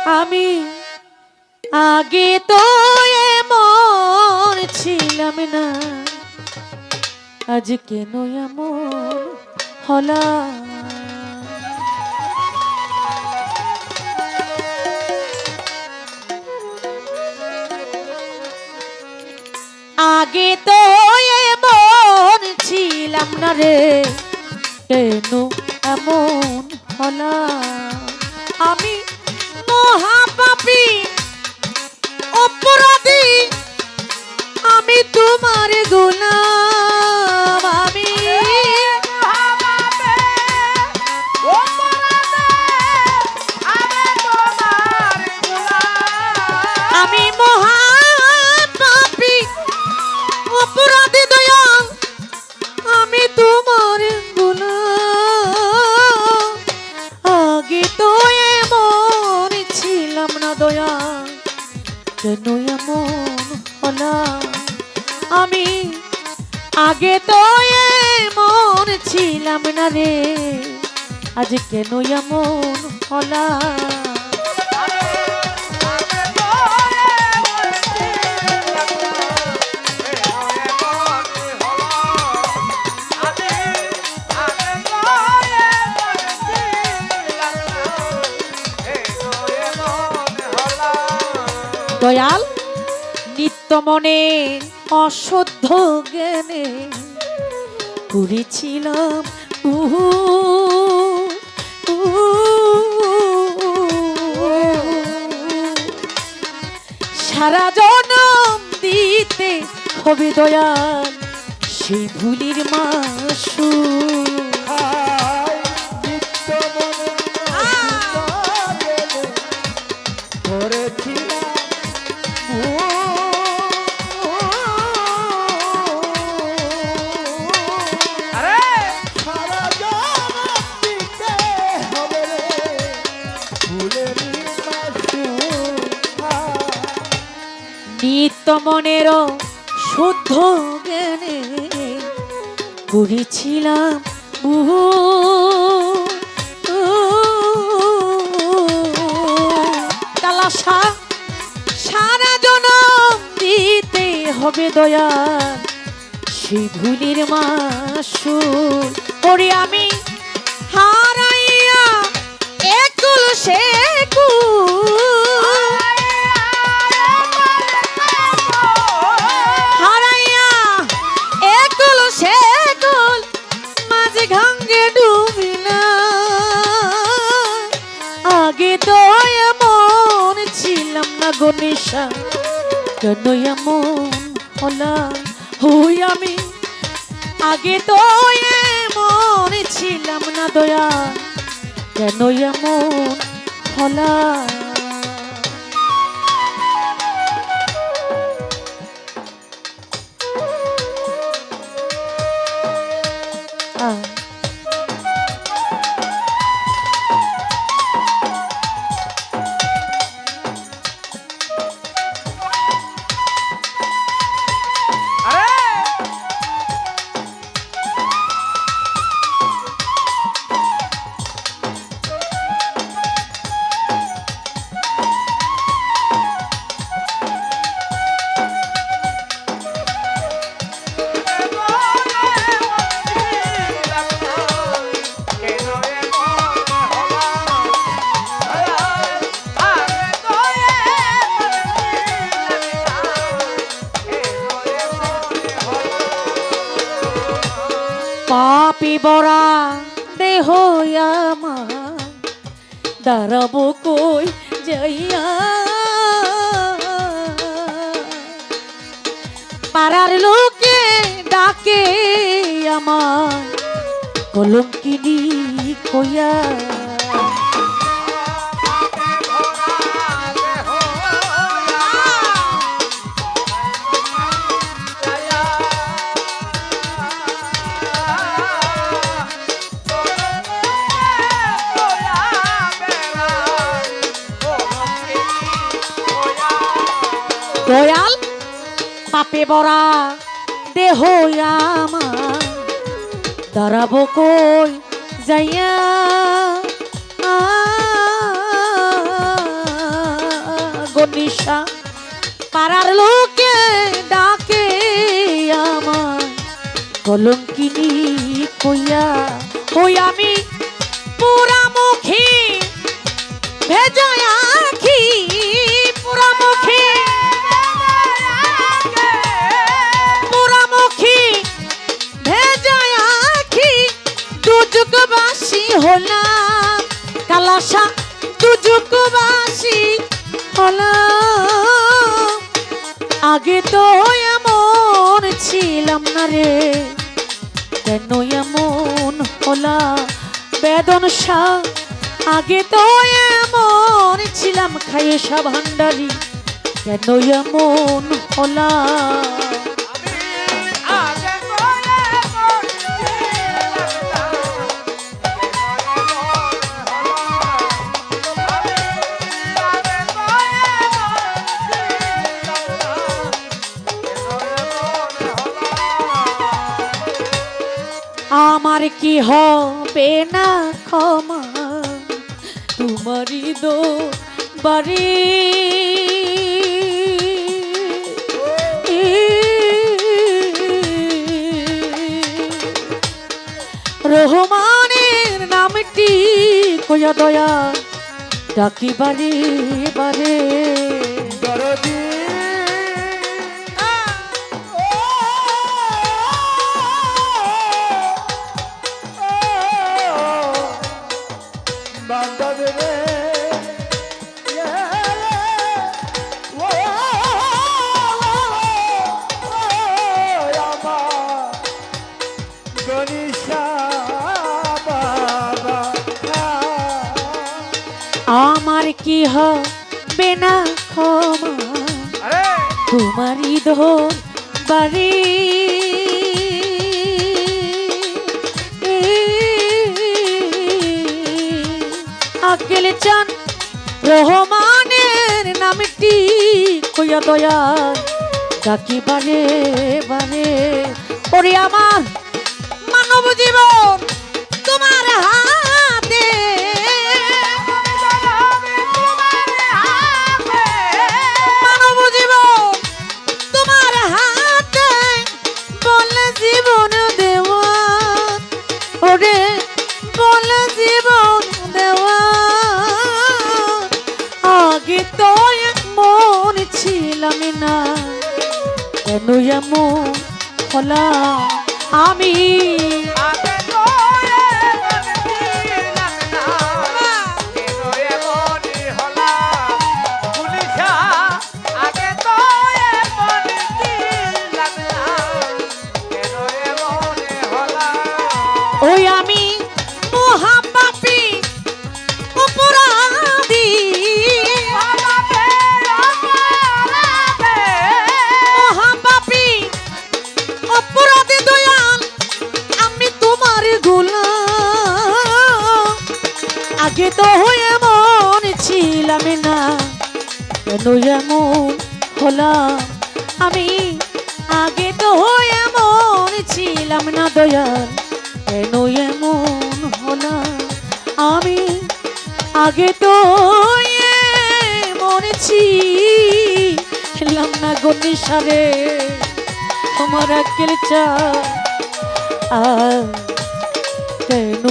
আমি আগে তো এমন ছিলাম না, আজ কেন এমন হলাম। আগে তো এমন ছিলাম না রে, কেন এমন হলাম। আমি মহাপাপী অপরাধী, আমি তোমার গোলাম। আমি মহাপাপী অপরাধী দয়াল, আমি তোমার গোলাম। আগে তো এমন ছিলাম না দয়াল, কেন এমন হলাম। আমি আগে তো এমন ছিলাম না রে, আজ কেন এমন হলাম। দয়াল নিত্য মনে অশুদ্ধ জ্ঞানে করেছিলাম সারা জনম দিতে হবে দয়াল সেই ভুলির মাসু। নিত্য মনের শুদ্ধ জ্ঞানে করেছিলাম তালাশা সারা জনম দিতে হবে দয়াল সেই ভুলির মাসুল। ওরে আমি হারাইয়া একুল সেকুল, হারাইয়া একুল সেকুল মাঝে ঘাঙ্গে ডুবিলাম। আগে তো এমন ছিলাম না গণেশা, কেন এমন হলাম। হই আমি আগে তো এমন ছিলাম না দয়া, কেন এমন হলাম। পাপি বরা দেহ আমার দাঁড়াবো কই যাইয়া, পাড়ার লোকে ডাকে আমার কলঙ্কিনী কইয়া। দয়াল পাপে বরা দেহ আমার দাঁড়াবো কই যাইয়া, পাড়ার লোকে ডাকে আমার কলঙ্কিনী কইয়া, ওই আমি পোড়ামুখী ভেজা আখি, পোড়ামুখী পোড়ামুখী ভেজা আখি দুযুগবাসী হলাম, কালাসা দুযুগবাসী হলাম। আগে তো এমন ছিলাম না রে, কেন এমন হলাম বেদনসা। আগে তো এমন ছিলাম খাইয়েসা ভান্ডারি, কেন এমন হলাম। আমার কি হবে না ক্ষমা তোমারই দো বাড়ি, রহমানের নামটি কয়া দয়া ডাকি বারে বারে। আমার কি হবে না ক্ষমা তোমারই ধন বাড়ি, আকেল চান রহমানের নামটি কইয়া দয়া ডাকি বারে বারে। ওরে আমার মানব জীবন তোমার হাতে, মানব জীবন তোমার হাতে, বলে জীবন দেওয়া, ওরে বলে জীবন দেওয়া। আগে তো মন ছিলাম না, কেন এমন হলাম আমি। ওই আমি মহাপাপী অপরাধী, মহাপাপী অপরাধী দয়াল আমি তোমার গোলাম। আগে তো এমন ছিলাম না, কেন এমন হলাম আমি। আগে তো এমন ছিলাম না দয়াল, কেন এমন হলাম আমি। আগে তো এমন ছিলাম না গনিসারে, তোমার আকেল চা কেন